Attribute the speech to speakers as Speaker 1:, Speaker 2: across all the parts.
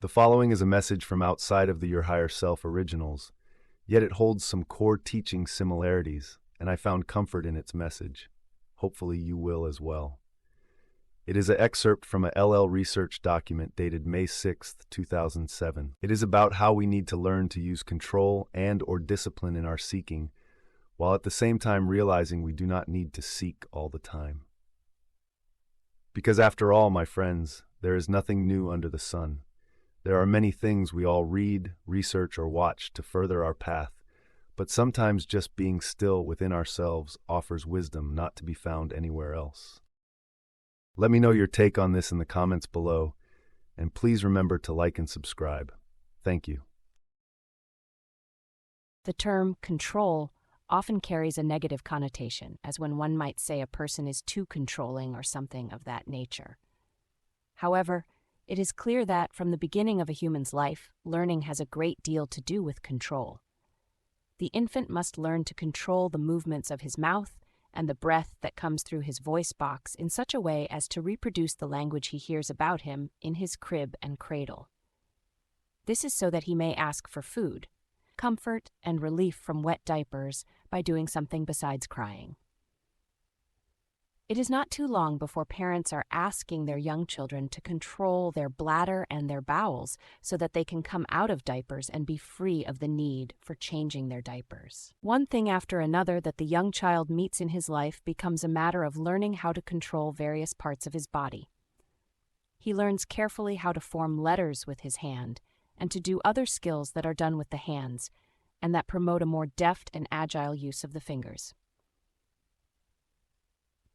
Speaker 1: The following is a message from outside of the Your Higher Self originals, yet it holds some core teaching similarities, and I found comfort in its message. Hopefully you will as well. It is an excerpt from a LL research document dated May 6, 2007. It is about how we need to learn to use control and/or discipline in our seeking, while at the same time realizing we do not need to seek all the time. Because after all, my friends, there is nothing new under the sun. There are many things we all read, research, or watch to further our path, but sometimes just being still within ourselves offers wisdom not to be found anywhere else. Let me know your take on this in the comments below, and please remember to like and subscribe. Thank you.
Speaker 2: The term control often carries a negative connotation, as when one might say a person is too controlling or something of that nature. However, it is clear that, from the beginning of a human's life, learning has a great deal to do with control. The infant must learn to control the movements of his mouth and the breath that comes through his voice box in such a way as to reproduce the language he hears about him in his crib and cradle. This is so that he may ask for food, comfort, and relief from wet diapers by doing something besides crying. It is not too long before parents are asking their young children to control their bladder and their bowels so that they can come out of diapers and be free of the need for changing their diapers. One thing after another that the young child meets in his life becomes a matter of learning how to control various parts of his body. He learns carefully how to form letters with his hand and to do other skills that are done with the hands and that promote a more deft and agile use of the fingers.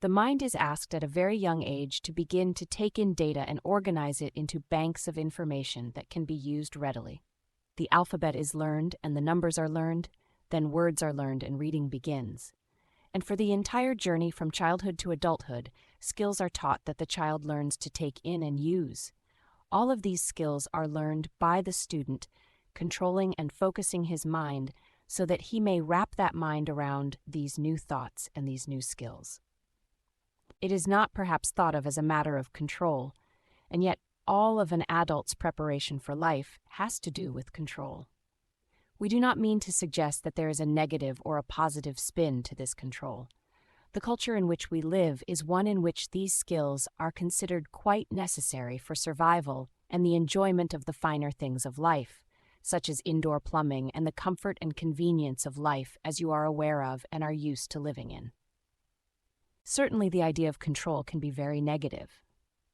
Speaker 2: The mind is asked at a very young age to begin to take in data and organize it into banks of information that can be used readily. The alphabet is learned and the numbers are learned, then words are learned and reading begins. And for the entire journey from childhood to adulthood, skills are taught that the child learns to take in and use. All of these skills are learned by the student, controlling and focusing his mind so that he may wrap that mind around these new thoughts and these new skills. It is not perhaps thought of as a matter of control, and yet all of an adult's preparation for life has to do with control. We do not mean to suggest that there is a negative or a positive spin to this control. The culture in which we live is one in which these skills are considered quite necessary for survival and the enjoyment of the finer things of life, such as indoor plumbing and the comfort and convenience of life as you are aware of and are used to living in. Certainly, the idea of control can be very negative.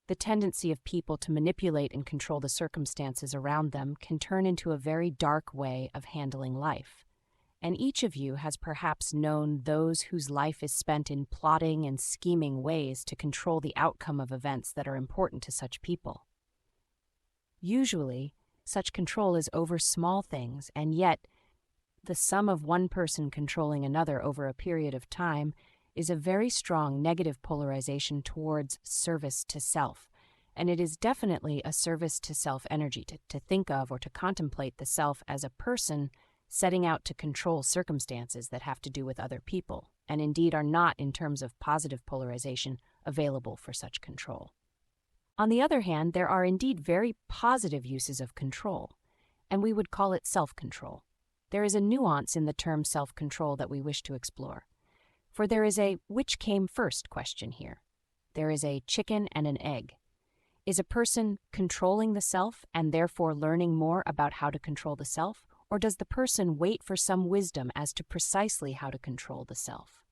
Speaker 2: The tendency of people to manipulate and control the circumstances around them can turn into a very dark way of handling life. And each of you has perhaps known those whose life is spent in plotting and scheming ways to control the outcome of events that are important to such people. Usually, such control is over small things, and yet the sum of one person controlling another over a period of time is a very strong negative polarization towards service to self, and it is definitely a service to self energy to think of or to contemplate the self as a person setting out to control circumstances that have to do with other people, and indeed are not, in terms of positive polarization, available for such control. On the other hand, there are indeed very positive uses of control, and we would call it self-control. There is a nuance in the term self-control that we wish to explore. For there is a which came first question here. There is a chicken and an egg. Is a person controlling the self and therefore learning more about how to control the self, or does the person wait for some wisdom as to precisely how to control the self?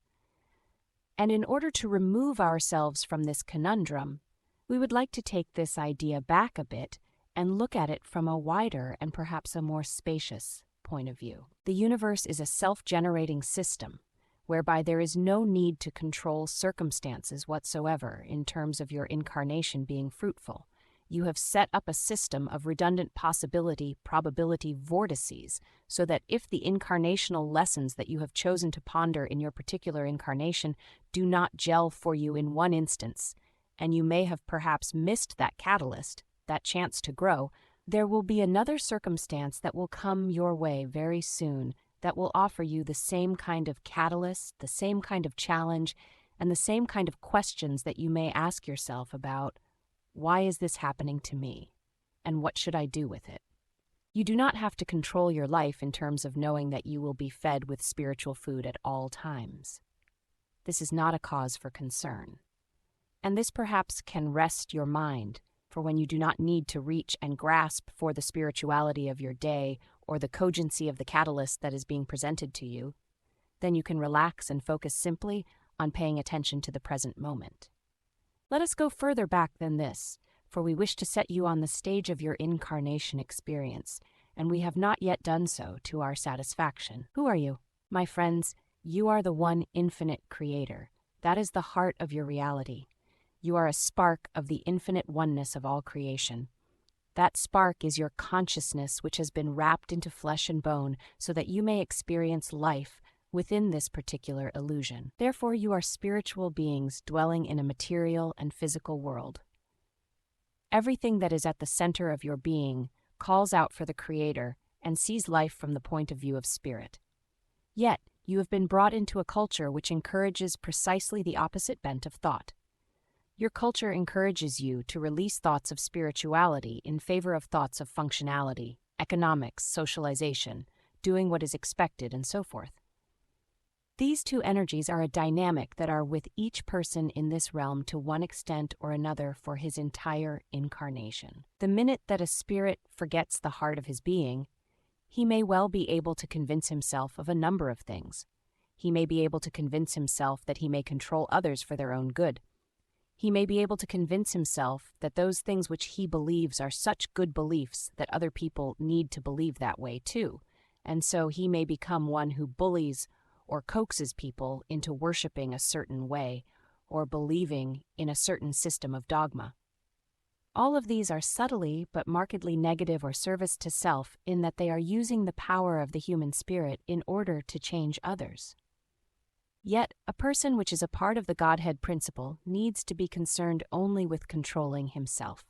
Speaker 2: And in order to remove ourselves from this conundrum, we would like to take this idea back a bit and look at it from a wider and perhaps a more spacious point of view. The universe is a self-generating system, whereby there is no need to control circumstances whatsoever in terms of your incarnation being fruitful. You have set up a system of redundant probability vortices, so that if the incarnational lessons that you have chosen to ponder in your particular incarnation do not gel for you in one instance, and you may have perhaps missed that catalyst, that chance to grow, there will be another circumstance that will come your way very soon that will offer you the same kind of catalyst, the same kind of challenge, and the same kind of questions that you may ask yourself about, why is this happening to me? and what should I do with it? You do not have to control your life in terms of knowing that you will be fed with spiritual food at all times. This is not a cause for concern. And this perhaps can rest your mind for when you do not need to reach and grasp for the spirituality of your day or the cogency of the catalyst that is being presented to you. Then you can relax and focus simply on paying attention to the present moment. Let us go further back than this, for we wish to set you on the stage of your incarnation experience, and we have not yet done so to our satisfaction. Who are you? My friends, you are the one infinite creator. That is the heart of your reality. You are a spark of the infinite oneness of all creation. That spark is your consciousness, which has been wrapped into flesh and bone so that you may experience life within this particular illusion. Therefore, you are spiritual beings dwelling in a material and physical world. Everything that is at the center of your being calls out for the Creator and sees life from the point of view of spirit. Yet, you have been brought into a culture which encourages precisely the opposite bent of thought. Your culture encourages you to release thoughts of spirituality in favor of thoughts of functionality, economics, socialization, doing what is expected, and so forth. These two energies are a dynamic that are with each person in this realm to one extent or another for his entire incarnation. The minute that a spirit forgets the heart of his being, he may well be able to convince himself of a number of things. He may be able to convince himself that he may control others for their own good. He may be able to convince himself that those things which he believes are such good beliefs that other people need to believe that way too, and so he may become one who bullies or coaxes people into worshiping a certain way or believing in a certain system of dogma. All of these are subtly but markedly negative or service to self in that they are using the power of the human spirit in order to change others. Yet, a person which is a part of the Godhead principle needs to be concerned only with controlling himself.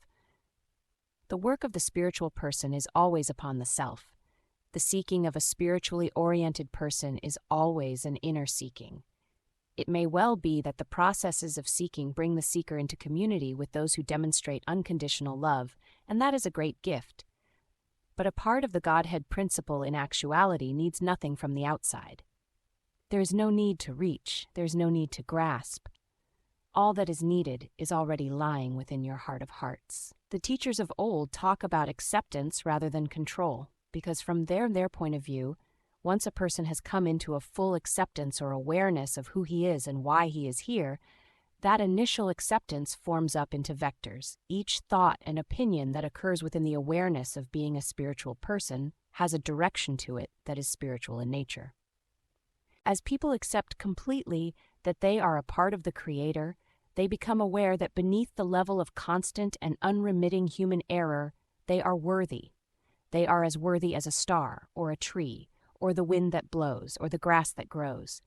Speaker 2: The work of the spiritual person is always upon the self. The seeking of a spiritually oriented person is always an inner seeking. It may well be that the processes of seeking bring the seeker into community with those who demonstrate unconditional love, and that is a great gift. But a part of the Godhead principle in actuality needs nothing from the outside. There is no need to reach, there is no need to grasp. All that is needed is already lying within your heart of hearts. The teachers of old talk about acceptance rather than control, because from their point of view, once a person has come into a full acceptance or awareness of who he is and why he is here, that initial acceptance forms up into vectors. Each thought and opinion that occurs within the awareness of being a spiritual person has a direction to it that is spiritual in nature. As people accept completely that they are a part of the Creator, they become aware that beneath the level of constant and unremitting human error, they are worthy. They are as worthy as a star, or a tree, or the wind that blows, or the grass that grows.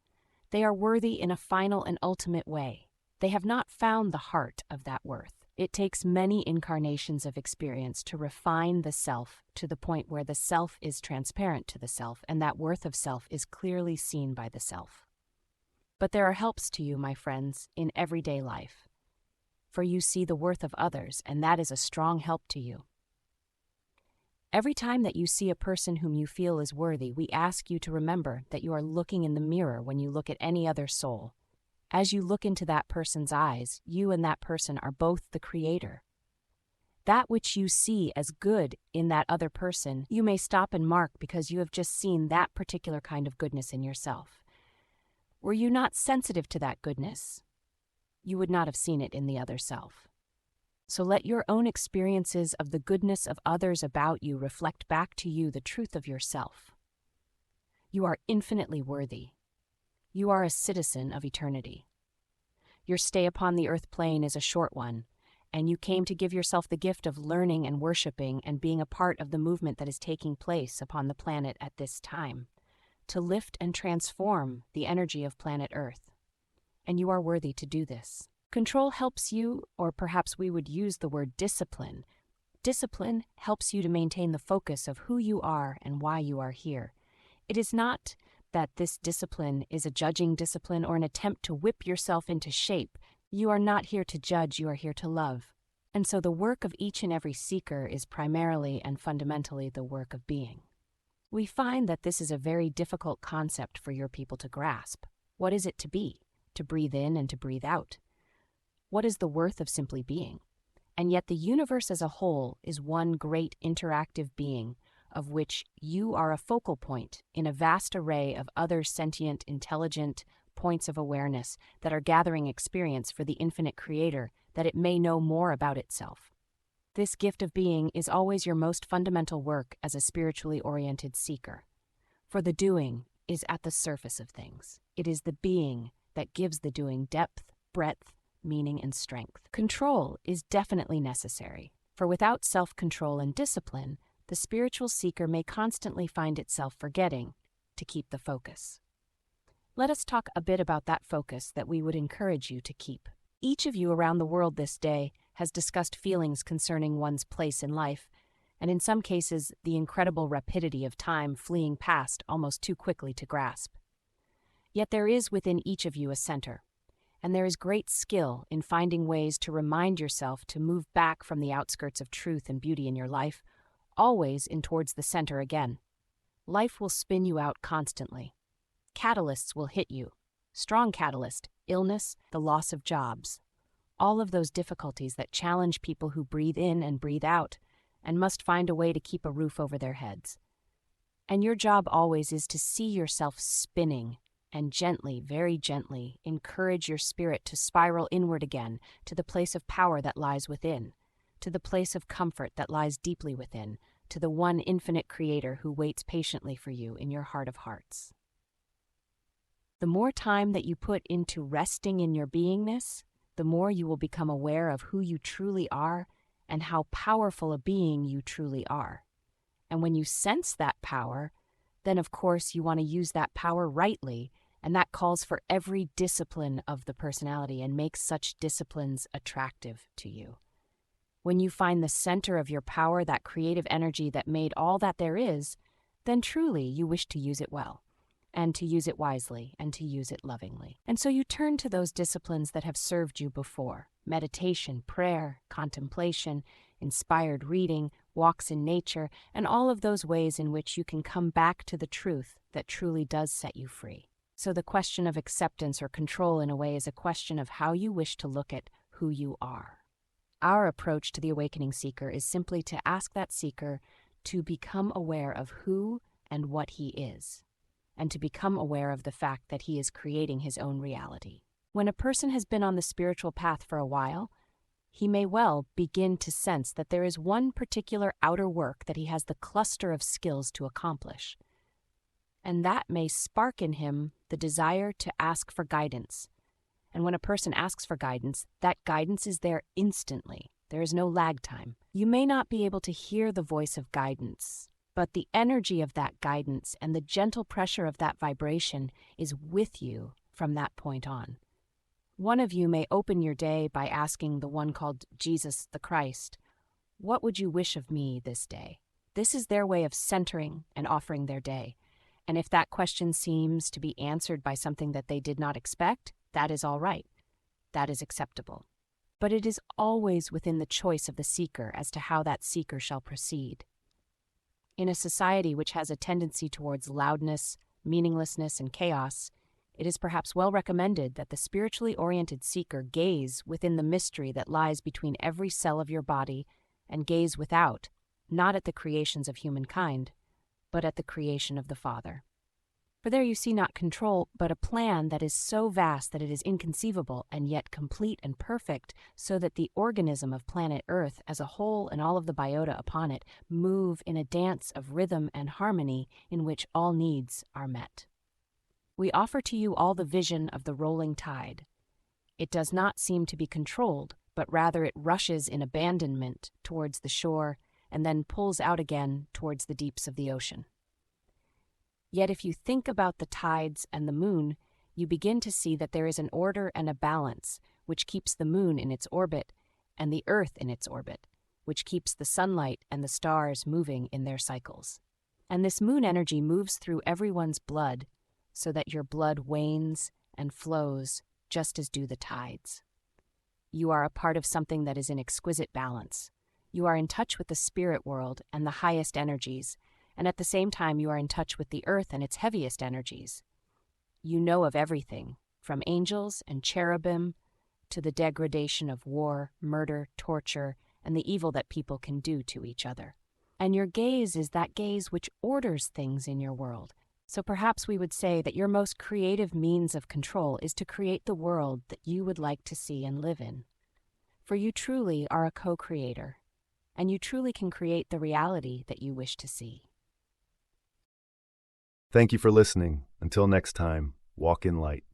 Speaker 2: They are worthy in a final and ultimate way. They have not found the heart of that worth. It takes many incarnations of experience to refine the self to the point where the self is transparent to the self, and that worth of self is clearly seen by the self. But there are helps to you, my friends, in everyday life. For you see the worth of others, and that is a strong help to you. Every time that you see a person whom you feel is worthy, we ask you to remember that you are looking in the mirror when you look at any other soul. As you look into that person's eyes, you and that person are both the Creator. That which you see as good in that other person, you may stop and mark because you have just seen that particular kind of goodness in yourself. Were you not sensitive to that goodness, you would not have seen it in the other self. So let your own experiences of the goodness of others about you reflect back to you the truth of yourself. You are infinitely worthy. You are a citizen of eternity. Your stay upon the earth plane is a short one, and you came to give yourself the gift of learning and worshiping and being a part of the movement that is taking place upon the planet at this time, to lift and transform the energy of planet Earth. And you are worthy to do this. Control helps you, or perhaps we would use the word discipline. Discipline helps you to maintain the focus of who you are and why you are here. It is not that this discipline is a judging discipline or an attempt to whip yourself into shape. You are not here to judge, you are here to love. And so the work of each and every seeker is primarily and fundamentally the work of being. We find that this is a very difficult concept for your people to grasp. What is it to be? To breathe in and to breathe out? What is the worth of simply being? And yet the universe as a whole is one great interactive being, of which you are a focal point in a vast array of other sentient, intelligent points of awareness that are gathering experience for the infinite creator, that it may know more about itself. This gift of being is always your most fundamental work as a spiritually oriented seeker. For the doing is at the surface of things. It is the being that gives the doing depth, breadth, meaning, and strength. Control is definitely necessary, for without self-control and discipline, the spiritual seeker may constantly find itself forgetting to keep the focus. Let us talk a bit about that focus that we would encourage you to keep. Each of you around the world this day has discussed feelings concerning one's place in life, and in some cases, the incredible rapidity of time fleeing past almost too quickly to grasp. Yet there is within each of you a center, and there is great skill in finding ways to remind yourself to move back from the outskirts of truth and beauty in your life, always in towards the center again. Life will spin you out constantly. Catalysts will hit you. Strong catalyst, illness, the loss of jobs. All of those difficulties that challenge people who breathe in and breathe out and must find a way to keep a roof over their heads. And your job always is to see yourself spinning and gently, very gently, encourage your spirit to spiral inward again to the place of power that lies within, to the place of comfort that lies deeply within, to the one infinite creator who waits patiently for you in your heart of hearts. The more time that you put into resting in your beingness, the more you will become aware of who you truly are and how powerful a being you truly are. And when you sense that power, then of course you want to use that power rightly, and that calls for every discipline of the personality and makes such disciplines attractive to you. When you find the center of your power, that creative energy that made all that there is, then truly you wish to use it well, and to use it wisely, and to use it lovingly. And so you turn to those disciplines that have served you before: meditation, prayer, contemplation, inspired reading, walks in nature, and all of those ways in which you can come back to the truth that truly does set you free. So the question of acceptance or control in a way is a question of how you wish to look at who you are. Our approach to the awakening seeker is simply to ask that seeker to become aware of who and what he is, and to become aware of the fact that he is creating his own reality. When a person has been on the spiritual path for a while, he may well begin to sense that there is one particular outer work that he has the cluster of skills to accomplish. And that may spark in him the desire to ask for guidance. And when a person asks for guidance, that guidance is there instantly. There is no lag time. You may not be able to hear the voice of guidance, but the energy of that guidance and the gentle pressure of that vibration is with you from that point on. One of you may open your day by asking the one called Jesus the Christ, "What would you wish of me this day?" This is their way of centering and offering their day. And if that question seems to be answered by something that they did not expect, that is all right. That is acceptable. But it is always within the choice of the seeker as to how that seeker shall proceed. In a society which has a tendency towards loudness, meaninglessness, and chaos, it is perhaps well recommended that the spiritually oriented seeker gaze within the mystery that lies between every cell of your body and gaze without, not at the creations of humankind, but at the creation of the Father. For there you see not control, but a plan that is so vast that it is inconceivable and yet complete and perfect, so that the organism of planet Earth as a whole and all of the biota upon it move in a dance of rhythm and harmony in which all needs are met. We offer to you all the vision of the rolling tide. It does not seem to be controlled, but rather it rushes in abandonment towards the shore and then pulls out again towards the deeps of the ocean. Yet if you think about the tides and the moon, you begin to see that there is an order and a balance which keeps the moon in its orbit and the earth in its orbit, which keeps the sunlight and the stars moving in their cycles. And this moon energy moves through everyone's blood so that your blood wanes and flows just as do the tides. You are a part of something that is in exquisite balance. You are in touch with the spirit world and the highest energies, and at the same time you are in touch with the earth and its heaviest energies. You know of everything, from angels and cherubim to the degradation of war, murder, torture, and the evil that people can do to each other. And your gaze is that gaze which orders things in your world. So perhaps we would say that your most creative means of control is to create the world that you would like to see and live in. For you truly are a co-creator, and you truly can create the reality that you wish to see.
Speaker 1: Thank you for listening. Until next time, walk in light.